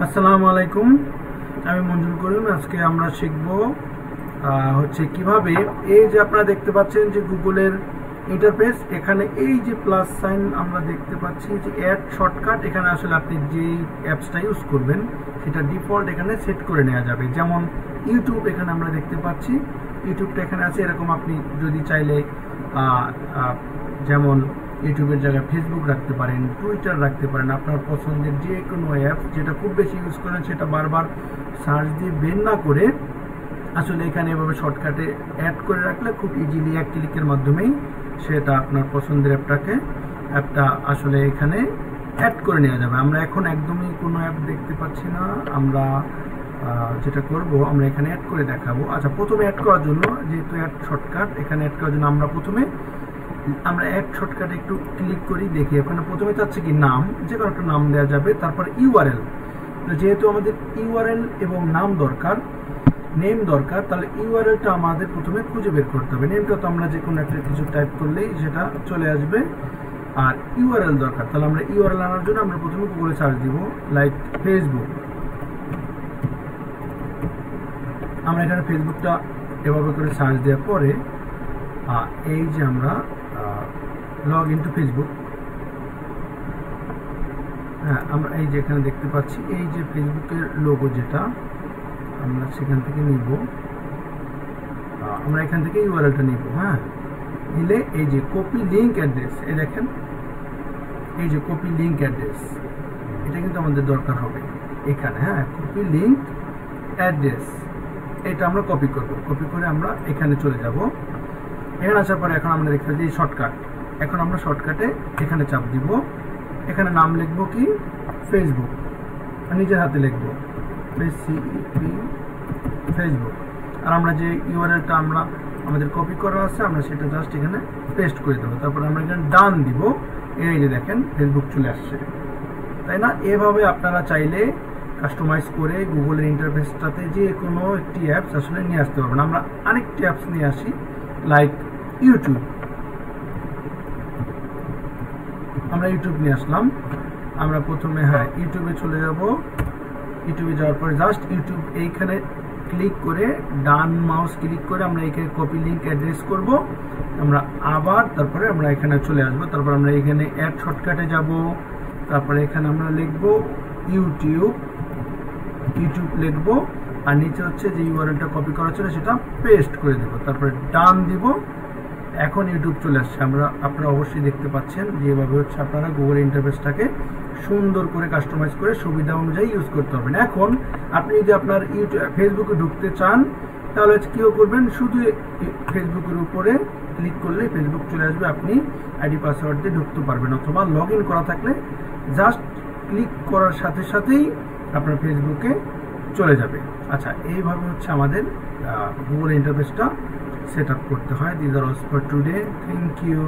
আসসালামু আলাইকুম, আমি মঞ্জুর করিম। আজকে আমরা শিখব হচ্ছে কিভাবে এই যে আপনারা দেখতে পাচ্ছেন যে গুগলের ইন্টারফেস, এখানে এই যে প্লাস সাইন আমরা দেখতে পাচ্ছি যে অ্যাড শর্টকাট, এখানে আসলে আপনি যেই অ্যাপসটা ইউজ করবেন সেটা ডিফল্ট এখানে সেট করে নেওয়া যাবে। যেমন ইউটিউব এখানে আমরা দেখতে পাচ্ছি, ইউটিউবটা এখানে আছে। এরকম আপনি যদি চাইলে যেমন ইউটিউবের জায়গায় ফেসবুক রাখতে পারেন, টুইটার রাখতে পারেন, আপনার পছন্দের যে কোনো অ্যাপ যেটা খুব বেশি ইউজ করেন সেটা বারবার সার্চ দিয়ে বের না করে আসলে এখানে এভাবে শর্টকাটে অ্যাড করে রাখলে খুব ইজিলি এক ক্লিকের মাধ্যমেই সেটা আপনার পছন্দের অ্যাপটা আসলে এখানে অ্যাড করে নেওয়া যাবে। আমরা এখন একদমই কোনো অ্যাপ দেখতে পাচ্ছি না, আমরা যেটা করব আমরা এখানে অ্যাড করে দেখাবো। আচ্ছা, প্রথমে অ্যাড করার জন্য, যেহেতু অ্যাড শর্টকাট, এখানে অ্যাড করার জন্য আমরা অ্যাড শর্টকাটে একটু ক্লিক করি, দেখি এখানে প্রথমে চাচ্ছে কি নাম, যে কোনো একটা নাম দেওয়া যাবে। তারপর ইউআরএল, যেহেতু আমাদের ইউআরএল এবং নাম দরকার, নেম দরকার, তাহলে ইউআরএলটা আমাদের প্রথমে খুঁজে বের করতে হবে। নেমটা তো আমরা যে কোনো একটা কিছু টাইপ করলেই সেটা চলে আসবে। আর ইউআরএল দরকার, তাহলে আমরা ইউআরএল আনার জন্য আমরা প্রথমে গুগলে সার্চ দিব, লাইক ফেসবুক। আমরা এখানে ফেসবুকটা এভাবে করে সার্চ দেওয়ার পরে এই যে আমরা লগ ইন টু ফেসবুক, হ্যাঁ, আমরা এই যে এখানে দেখতে পাচ্ছি এই যে ফেসবুকের লোগো, যেটা আমরা সেখান থেকে নিব। আমরা এখান থেকে ইউআরএলটা নিব। হ্যাঁ, নিলে এই যে কপি লিঙ্ক অ্যাড্রেস, এই দেখেন এই যে কপি লিঙ্ক অ্যাড্রেস, এটা কিন্তু আমাদের দরকার হবে এখানে। হ্যাঁ, কপি লিঙ্ক অ্যাড্রেস, এটা আমরা কপি করব। কপি করে আমরা এখানে চলে যাব। এখানে আসার পরে এখন আমরা দেখতে পাচ্ছি শর্টকাট। এখন আমরা শর্টকাটে এখানে চাপ দিব। এখানে নাম লিখবো কি ফেসবুক, নিজের হাতে লিখবো ফেসবুক। আর আমরা যে ইউআরএলটা আমাদের কপি করা আছে, আমরা সেটা জাস্ট এখানে পেস্ট করে দেবো। তারপর আমরা এখানে ডান দিব। এই যে দেখেন ফেসবুক চলে আসছে, তাই না? এভাবে আপনারা চাইলে কাস্টমাইজ করে গুগলের ইন্টারফেসটাতে যে কোনো একটি অ্যাপস আসলে নিয়ে আসতে পারবেন। আমরা আরেকটি অ্যাপস নিয়ে আসি, লাইক ইউটিউব। আমরা ইউটিউব নিয়ে আসলাম। আমরা প্রথমে ইউটিউবে চলে যাব। ইউটিউবে যাওয়ার পরে জাস্ট ইউটিউব এইখানে ক্লিক করে ডান মাউস ক্লিক করে আমরা এখানে কপি লিঙ্ক অ্যাড্রেস করব। আমরা আবার তারপরে আমরা এখানে চলে আসবো। তারপর আমরা এখানে অ্যাড শর্টকাটে যাব। তারপরে এখানে আমরা লিখব ইউটিউব লিখব, আর নিচে হচ্ছে যে ইউআরএলটা কপি করা ছিল সেটা পেস্ট করে দেব। তারপরে ডান দিব। এখন ইউটিউব চলে আসছে। আপনারা অবশ্যই দেখতে পাচ্ছেন যে এভাবে হচ্ছে আপনারা গুগল ইন্টারফেসটাকে সুন্দর করে কাস্টমাইজ করে সুবিধা অনুযায়ী ইউজ করতে পারবেন। এখন আপনি যদি আপনার ফেসবুকে ঢুকতে চান, তাহলে কি করবেন, শুধু ফেসবুকের উপরে ক্লিক করলে ফেসবুক চলে আসবে, আপনি আইডি পাসওয়ার্ড দিয়ে ঢুকতে পারবেন। অথবা লগ ইন করা থাকলে জাস্ট ক্লিক করার সাথে সাথেই আপনার ফেসবুকে চলে যাবে। আচ্ছা, এইভাবে হচ্ছে আমাদের গুগল ইন্টারফেসটা সেট আপ করতে হয়। This are all for today. Thank you.